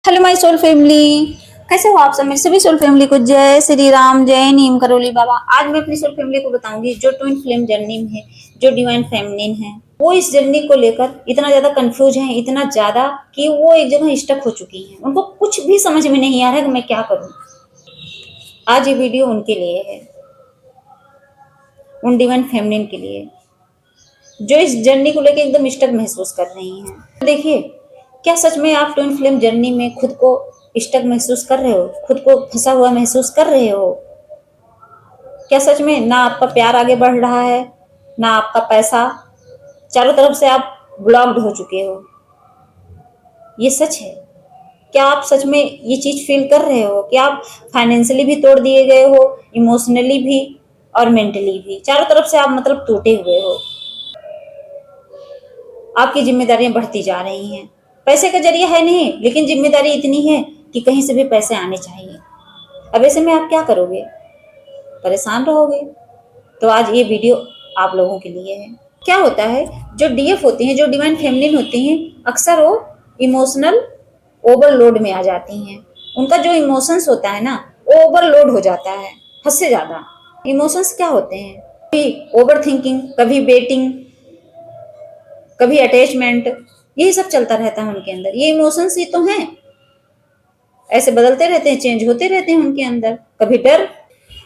Hello my soul family. कैसे हो आप सब? मेरी सभी सोल फैमिली को जय श्री राम, जय नीम करोली बाबा। आज मैं अपनी सोल फैमिली को बताऊंगी जो ट्विन फ्लेम जर्नी में है, जो डिवाइन फेमिनिन है, वो इस जर्नी को लेकर इतना ज्यादा कंफ्यूज है, इतना ज्यादा कि वो एक जगह स्टक हो चुकी हैं। उनको कुछ भी समझ में नहीं आ रहा है कि मैं क्या करूं। आज ये वीडियो उनके लिए है, उन डिवाइन फेमिनिन के लिए जो इस जर्नी को लेकर एकदम स्टक महसूस कर रही हैं। देखिए, क्या सच में आप ट्विन फ्लेम जर्नी में खुद को स्टक महसूस कर रहे हो? खुद को फंसा हुआ महसूस कर रहे हो? क्या सच में ना आपका प्यार आगे बढ़ रहा है, ना आपका पैसा? चारों तरफ से आप ब्लॉक्ड हो चुके हो। ये सच है? क्या आप सच में ये चीज फील कर रहे हो कि आप फाइनेंशियली भी तोड़ दिए गए हो, इमोशनली भी और मेंटली भी? चारों तरफ से आप मतलब टूटे हुए हो। आपकी जिम्मेदारियां बढ़ती जा रही हैं। पैसे का जरिया है नहीं, लेकिन जिम्मेदारी इतनी है कि कहीं से भी पैसे आने चाहिए। अब ऐसे में आप क्या करोगे? परेशान रहोगे। तो आज ये वीडियो आप लोगों के लिए है। क्या होता है, जो डीएफ होती हैं, जो डिवाइन फेमिनिन होती हैं, अक्सर वो इमोशनल ओवरलोड में आ जाती हैं। उनका जो इमोशंस होता है ना, वो ओवरलोड हो जाता है, हद से ज्यादा। इमोशंस क्या होते हैं? कभी ओवर थिंकिंग, कभी वेटिंग, कभी अटैचमेंट, यही सब चलता रहता है उनके अंदर। ये इमोशंस ही तो हैं, ऐसे बदलते रहते हैं, चेंज होते रहते हैं उनके अंदर। कभी डर,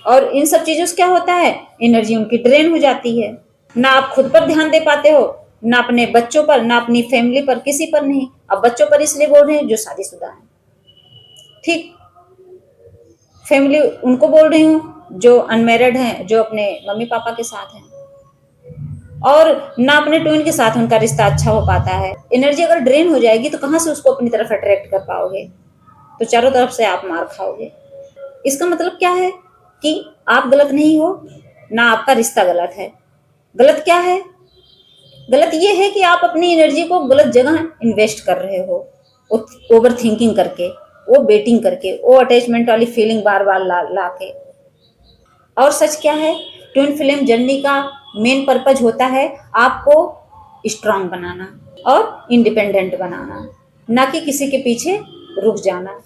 और इन सब चीजों से क्या होता है, एनर्जी उनकी ड्रेन हो जाती है। ना आप खुद पर ध्यान दे पाते हो, ना अपने बच्चों पर, ना अपनी फैमिली पर, किसी पर नहीं। अब बच्चों पर इसलिए बोल रहे हैं जो शादीशुदा है, ठीक। फैमिली उनको बोल रही हूँ जो अनमेरिड हैं, जो अपने मम्मी पापा के साथ हैं। और ना अपने ट्विन के साथ उनका रिश्ता अच्छा हो पाता है। एनर्जी अगर ड्रेन हो जाएगी तो कहां से उसको अपनी तरफ अट्रैक्ट कर पाओगे? तो चारों तरफ से आप मार खाओगे। इसका मतलब क्या है कि आप गलत नहीं हो, ना आपका रिश्ता गलत है। गलत क्या है? गलत ये है कि आप अपनी एनर्जी को गलत जगह इन्वेस्ट कर रहे हो, ओवर थिंकिंग करके, वो बेटिंग करके, वो अटैचमेंट वाली फीलिंग बार बार ला के। और सच क्या है, ट्विन फ्लेम जर्नी का मेन पर्पज होता है आपको स्ट्रांग बनाना और इंडिपेंडेंट बनाना, ना कि किसी के पीछे रुक जाना।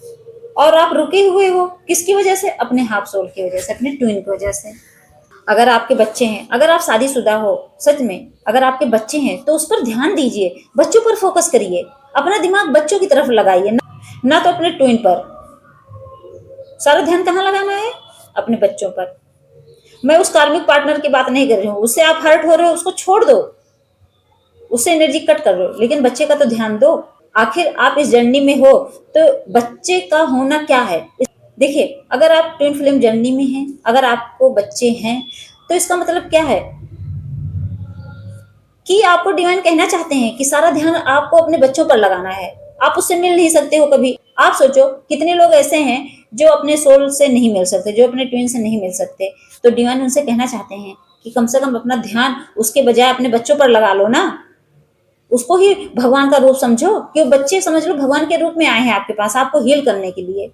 और आप रुके हुए हो किसकी वजह से? अपने हाफ सोल की वजह से, अपने ट्विन की वजह से। अगर आपके बच्चे हैं, अगर आप शादीशुदा हो, सच में अगर आपके बच्चे हैं तो उस पर ध्यान दीजिए, बच्चों पर फोकस करिए, अपना दिमाग बच्चों की तरफ लगाइए, ना तो अपने ट्विन पर। सारा ध्यान कहाँ लगाना है? अपने बच्चों पर। मैं उस कार्मिक पार्टनर की बात नहीं कर रही हूँ, उससे आप हर्ट हो रहे हो, उसको छोड़ दो, उससे एनर्जी कट कर रहे हो, लेकिन बच्चे का तो ध्यान दो। आखिर आप इस जर्नी में हो तो बच्चे का होना क्या है? देखिए, अगर आप ट्विन फ्लेम जर्नी में हैं, अगर आपको बच्चे हैं, तो इसका मतलब क्या है कि आपको डिवाइन कहना चाहते हैं कि सारा ध्यान आपको अपने बच्चों पर लगाना है। आप उससे मिल नहीं सकते हो कभी। आप सोचो कितने लोग ऐसे हैं जो अपने सोल से नहीं मिल सकते, जो अपने ट्विन से नहीं मिल सकते। तो डिवाइन उनसे कहना चाहते हैं कि कम से कम अपना ध्यान उसके बजाय अपने बच्चों पर लगा लो ना। उसको ही भगवान का रूप समझो, कि बच्चे समझ लो भगवान के रूप में आए हैं आपके पास, आपको हील करने के लिए।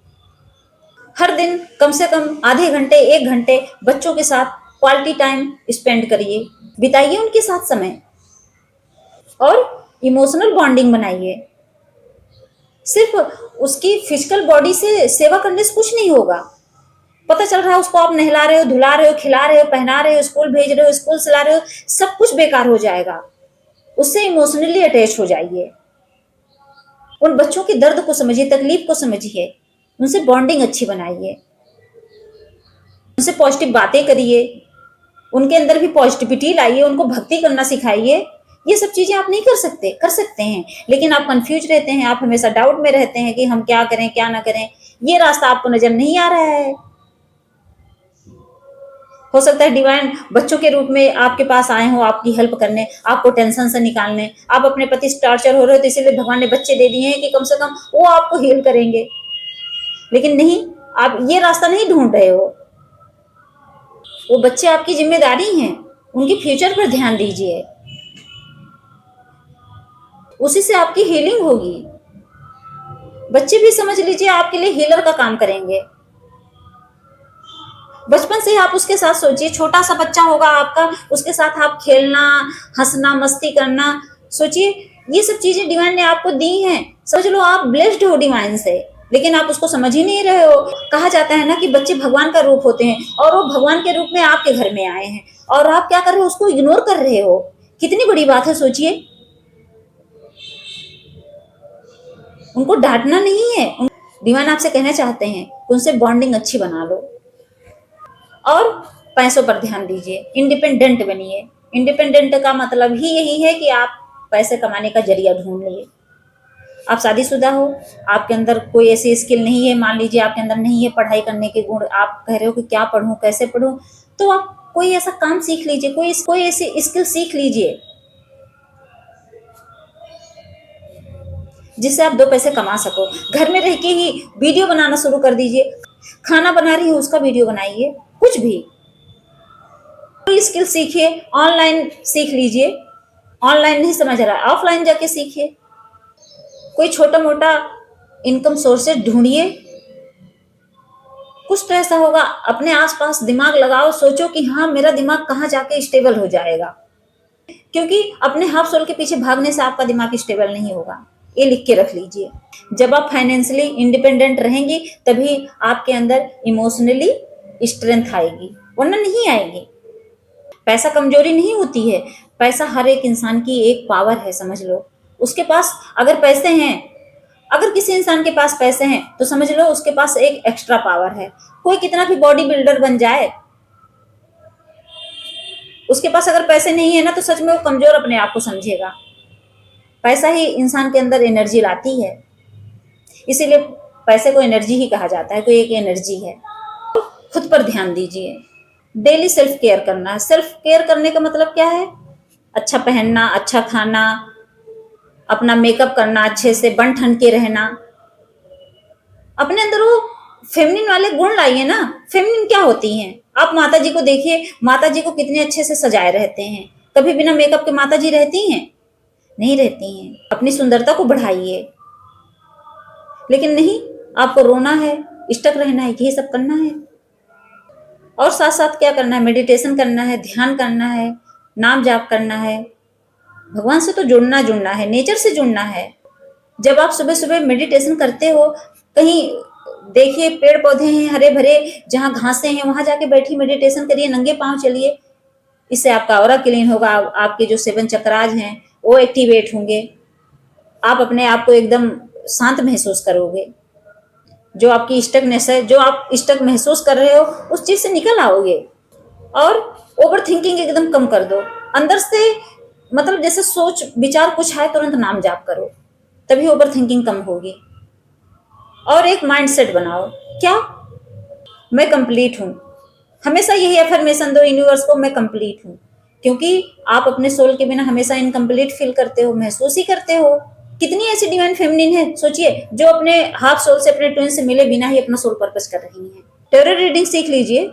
हर दिन कम से कम आधे घंटे, 1 घंटे बच्चों के साथ क्वालिटी टाइम स्पेंड करिए, बिताइए उनके साथ समय, और इमोशनल बॉन्डिंग बनाइए। सिर्फ उसकी फिजिकल बॉडी से सेवा करने से कुछ नहीं होगा। पता चल रहा है उसको आप नहला रहे हो, धुला रहे हो, खिला रहे हो, पहना रहे हो, स्कूल भेज रहे हो, स्कूल से ला रहे हो, सब कुछ बेकार हो जाएगा। उससे इमोशनली अटैच हो जाइए। उन बच्चों के दर्द को समझिए, तकलीफ को समझिए, उनसे बॉन्डिंग अच्छी बनाइए, उनसे पॉजिटिव बातें करिए, उनके अंदर भी पॉजिटिविटी लाइए, उनको भक्ति करना सिखाइए। ये सब चीजें आप नहीं कर सकते, कर सकते हैं, लेकिन आप कंफ्यूज रहते हैं, आप हमेशा डाउट में रहते हैं कि हम क्या करें क्या ना करें। ये रास्ता आपको नजर नहीं आ रहा है। हो सकता है डिवाइन बच्चों के रूप में आपके पास आए हो, आपकी हेल्प करने, आपको टेंशन से निकालने। आप अपने पति से टॉर्चर हो रहे हो, तो इसीलिए भगवान ने बच्चे दे दिए हैं कि कम से कम वो आपको हील करेंगे। लेकिन नहीं, आप ये रास्ता नहीं ढूंढ रहे हो। वो बच्चे आपकी जिम्मेदारी हैं, उनके फ्यूचर पर ध्यान दीजिए, उसी से आपकी हीलिंग होगी। बच्चे भी समझ लीजिए आपके लिए हीलर का काम करेंगे। बचपन से ही आप उसके साथ सोचिए, छोटा सा बच्चा होगा आपका, उसके साथ आप खेलना, हंसना, मस्ती करना। सोचिए ये सब चीजें डिवाइन ने आपको दी हैं, समझ लो आप ब्लेस्ड हो डिवाइन से, लेकिन आप उसको समझ ही नहीं रहे हो। कहा जाता है ना कि बच्चे भगवान का रूप होते हैं, और वो भगवान के रूप में आपके घर में आए हैं, और आप क्या कर रहे हो, उसको इग्नोर कर रहे हो। कितनी बड़ी बात है, सोचिए। उनको डांटना नहीं है, डिवाइन आपसे कहना चाहते हैं उनसे बॉन्डिंग अच्छी बना लो, और पैसों पर ध्यान दीजिए, इंडिपेंडेंट बनिए। इंडिपेंडेंट का मतलब ही यही है कि आप पैसे कमाने का जरिया ढूंढ लिए। आप शादीशुदा हो, आपके अंदर कोई ऐसी स्किल नहीं है, मान लीजिए आपके अंदर नहीं है पढ़ाई करने के गुण, आप कह रहे हो कि क्या पढ़ूं, कैसे पढ़ूं, तो आप कोई ऐसा काम सीख लीजिए, कोई ऐसी स्किल सीख लीजिए जिससे आप 2 पैसे कमा सको। घर में रह के ही वीडियो बनाना शुरू कर दीजिए, खाना बना रही हो उसका वीडियो बनाइए, कुछ भी कोई स्किल सीखिए, ऑनलाइन सीख लीजिए। ऑनलाइन नहीं समझ रहा, ऑफलाइन जाके सीखिए। कोई छोटा मोटा इनकम सोर्सेज ढूंढिए, कुछ तो ऐसा होगा। अपने आसपास दिमाग लगाओ, सोचो कि हाँ मेरा दिमाग कहाँ जाके स्टेबल हो जाएगा, क्योंकि अपने हाफ सोल के पीछे भागने से आपका दिमाग स्टेबल नहीं होगा। ये लिख के रख लीजिए। जब आप फाइनेंशियली इंडिपेंडेंट रहेंगी तभी आपके अंदर इमोशनली स्ट्रेंथ आएगी, वरना नहीं आएगी। पैसा कमजोरी नहीं होती है, पैसा हर एक इंसान की एक पावर है, समझ लो। उसके पास अगर पैसे हैं, अगर किसी इंसान के पास पैसे हैं तो समझ लो उसके पास एक एक्स्ट्रा पावर है। कोई कितना भी बॉडी बिल्डर बन जाए, उसके पास अगर पैसे नहीं है ना, तो सच में वो कमजोर अपने आप को समझेगा। पैसा ही इंसान के अंदर एनर्जी लाती है, इसीलिए पैसे को एनर्जी ही कहा जाता है, कोई एक एनर्जी है। खुद पर ध्यान दीजिए, डेली सेल्फ केयर करना है। सेल्फ केयर करने का मतलब क्या है? अच्छा पहनना, अच्छा खाना, अपना मेकअप करना, अच्छे से बन ठन के रहना। अपने अंदर वो फेमिनिन वाले गुण लाइए ना। फेमिनिन क्या होती हैं? आप माता जी को देखिए, माता जी को कितने अच्छे से सजाए रहते हैं। कभी बिना मेकअप के माता जी रहती हैं? नहीं रहती हैं। अपनी सुंदरता को बढ़ाइए, लेकिन नहीं, आपको रोना है, स्टक रहना है, यही सब करना है। और साथ साथ क्या करना है? मेडिटेशन करना है, ध्यान करना है, नाम जाप करना है, भगवान से तो जुड़ना है, नेचर से जुड़ना है। जब आप सुबह सुबह मेडिटेशन करते हो, कहीं देखिए पेड़ पौधे हैं हरे भरे, जहाँ घासें हैं वहां जाके बैठिए, मेडिटेशन करिए, नंगे पांव चलिए। इससे आपका ऑरा क्लीन होगा, आपके जो 7 चक्रास हैं वो एक्टिवेट होंगे। आप अपने आप को एकदम शांत महसूस करोगे। जो आपकी स्टकनेस है, जो आप स्टक महसूस कर रहे हो, उस चीज से निकल आओगे। और ओवर थिंकिंग एकदम कम कर दो। अंदर से मतलब जैसे सोच विचार कुछ है, तुरंत नाम जाप करो, तभी ओवर थिंकिंग कम होगी। और एक माइंडसेट बनाओ, क्या? मैं कंप्लीट हूं। हमेशा यही अफर्मेशन दो यूनिवर्स को, मैं कंप्लीट हूं। क्योंकि आप अपने सोल के बिना हमेशा इनकम्प्लीट फील करते हो, महसूस ही करते हो। कितनी ऐसी डिवाइन फेमिनिन है, सोचिए, जो अपने हाफ सोल से, अपने ट्विन से मिले बिना ही अपना सोल पर्पस कर रही है। टेरर रीडिंग सीख लीजिए,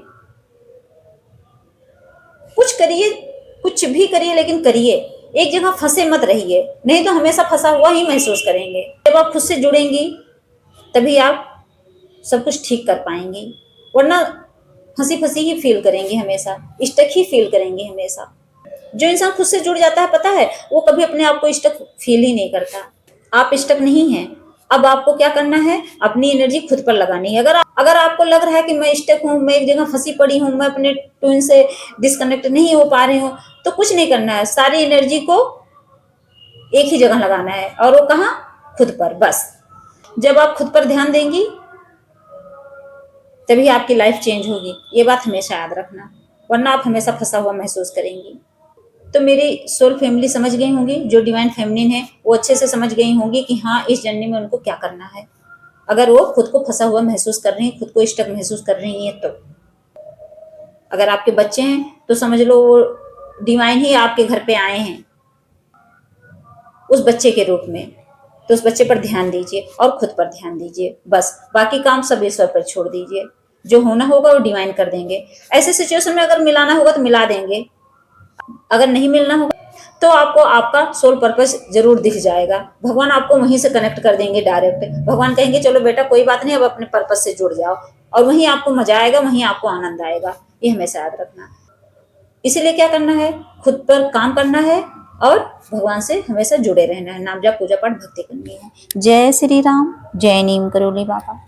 कुछ करिए, कुछ भी करिए, लेकिन करिए। एक जगह फंसे मत रहिए, नहीं तो हमेशा फंसा हुआ ही महसूस करेंगे। जब आप खुद से जुड़ेंगी तभी आप सब कुछ ठीक कर पाएंगी, वरना फंसी फंसी ही फील करेंगे, हमेशा स्टक ही फील करेंगे हमेशा। जो इंसान खुद से जुड़ जाता है, पता है, वो कभी अपने आप को स्टक फील ही नहीं करता। आप स्टक नहीं हैं। अब आपको क्या करना है? अपनी एनर्जी खुद पर लगानी है। अगर आपको लग रहा है कि मैं स्टक हूँ, मैं एक जगह फंसी पड़ी हूँ, मैं अपने ट्विन से डिस्कनेक्ट नहीं हो पा रही हूँ, तो कुछ नहीं करना है। सारी एनर्जी को एक ही जगह लगाना है, और वो कहाँ? खुद पर, बस। जब आप खुद पर ध्यान देंगी तभी आपकी लाइफ चेंज होगी, ये बात हमेशा याद रखना, वरना आप हमेशा फंसा हुआ महसूस करेंगी। तो मेरी सोल फैमिली समझ गई होंगी, जो डिवाइन फेमिनिन है वो अच्छे से समझ गई होंगी कि हाँ, इस जर्नी में उनको क्या करना है। अगर वो खुद को फंसा हुआ महसूस कर रही हैं, खुद को स्टक महसूस कर रही हैं, तो अगर आपके बच्चे हैं तो समझ लो वो डिवाइन ही आपके घर पे आए हैं उस बच्चे के रूप में। तो उस बच्चे पर ध्यान दीजिए और खुद पर ध्यान दीजिए, बस। बाकी काम सब ईश्वर पर छोड़ दीजिए। जो होना होगा वो डिवाइन कर देंगे। ऐसे सिचुएशन में अगर मिलाना होगा तो मिला देंगे, अगर नहीं मिलना होगा तो आपको आपका सोल पर्पस जरूर दिख जाएगा। भगवान आपको वहीं से कनेक्ट कर देंगे डायरेक्ट। भगवान कहेंगे चलो बेटा कोई बात नहीं, अब अपने पर्पस से जुड़ जाओ, और वहीं आपको मजा आएगा, वहीं आपको आनंद आएगा। ये हमेशा याद रखना। इसीलिए क्या करना है? खुद पर काम करना है, और भगवान से हमेशा जुड़े रहना है, नाम जप पूजा पाठ भक्ति करनी है। जय श्री राम, जय नीम करोली बाबा।